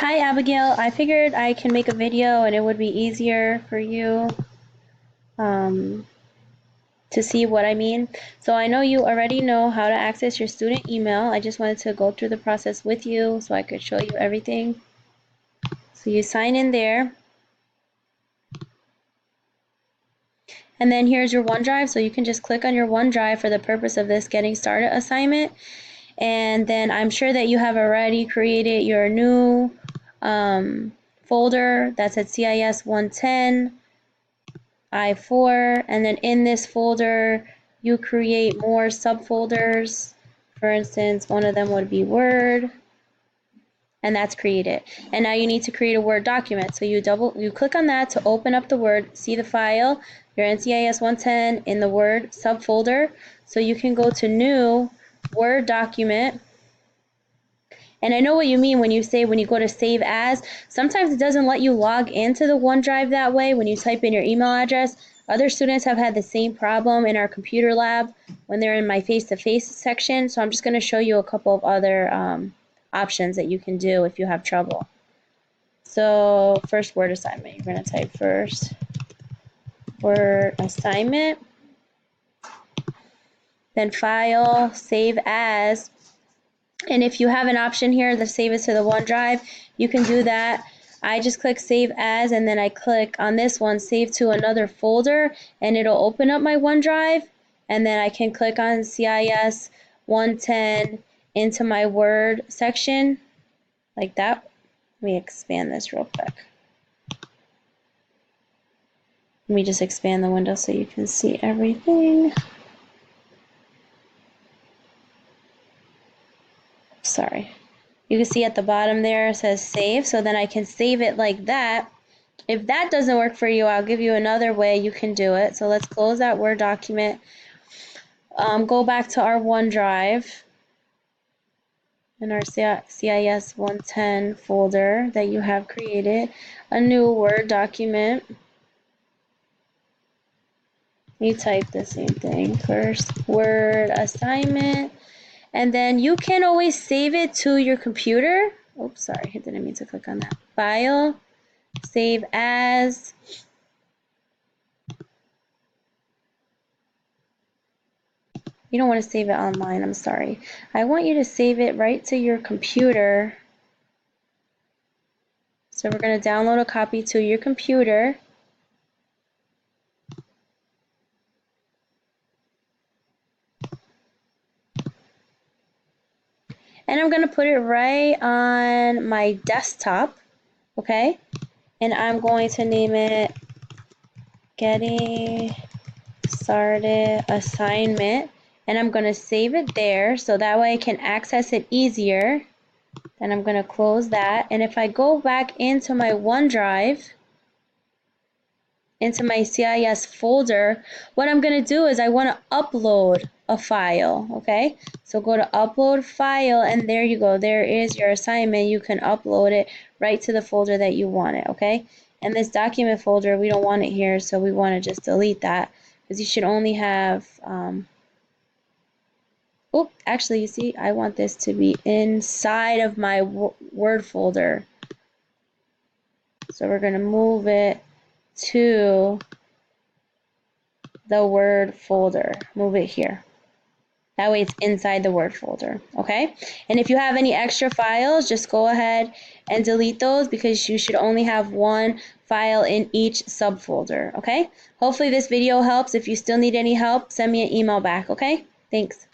Hi Abigail, I figured I can make a video and it would be easier for you um, to see what I mean. So I know you already know how to access your student email. I just wanted to go through the process with you so I could show you everything. So you sign in there. And then here's your OneDrive. So you can just click on your OneDrive for the purpose of this Getting Started assignment. And then I'm sure that you have already created your new folder that's at CIS 110. I4, and then in this folder you create more subfolders. For instance, one of them would be Word, and that's created. And now you need to create a Word document. So you click on that to open up the Word, see the file, your NCIS 110 in the Word subfolder. So you can go to New Word Document. And I know what you mean when you go to save as, sometimes it doesn't let you log into the OneDrive that way when you type in your email address. Other students have had the same problem in our computer lab when they're in my face-to-face section. So I'm just going to show you a couple of other options that you can do if you have trouble. So first word assignment, you're going to type first word assignment, then file, save as. And if you have an option here to save it to the OneDrive, you can do that. I just click Save As, and then I click on this one, Save to another folder, and it'll open up my OneDrive. And then I can click on CIS 110 into my Word section, like that. Let me expand this real quick. Let me just expand the window so you can see everything. Sorry. You can see at the bottom there it says save, so then I can save it like that. If that doesn't work for you, I'll give you another way you can do it. So let's close that Word document. Go back to our OneDrive in our CIS 110 folder that you have created. A new Word document. You type the same thing first, Word assignment. And then you can always save it to your computer. Oops, sorry, I didn't mean to click on that. File, save as. You don't want to save it online, I'm sorry. I want you to save it right to your computer. So we're going to download a copy to your computer. And I'm going to put it right on my desktop, okay? And I'm going to name it Getting Started Assignment. And I'm going to save it there so that way I can access it easier. Then I'm going to close that. And if I go back into my OneDrive, into my CIS folder, what I'm going to do is I want to upload a file, okay? So go to upload file, and there you go. There is your assignment. You can upload it right to the folder that you want it, okay? And this document folder, we don't want it here, so we want to just delete that because you should only have, actually, you see, I want this to be inside of my Word folder. So we're going to move it to the Word folder. Move it here. That way it's inside the Word folder, okay? And if you have any extra files, just go ahead and delete those because you should only have one file in each subfolder, okay? Hopefully this video helps. If you still need any help, send me an email back, okay? Thanks.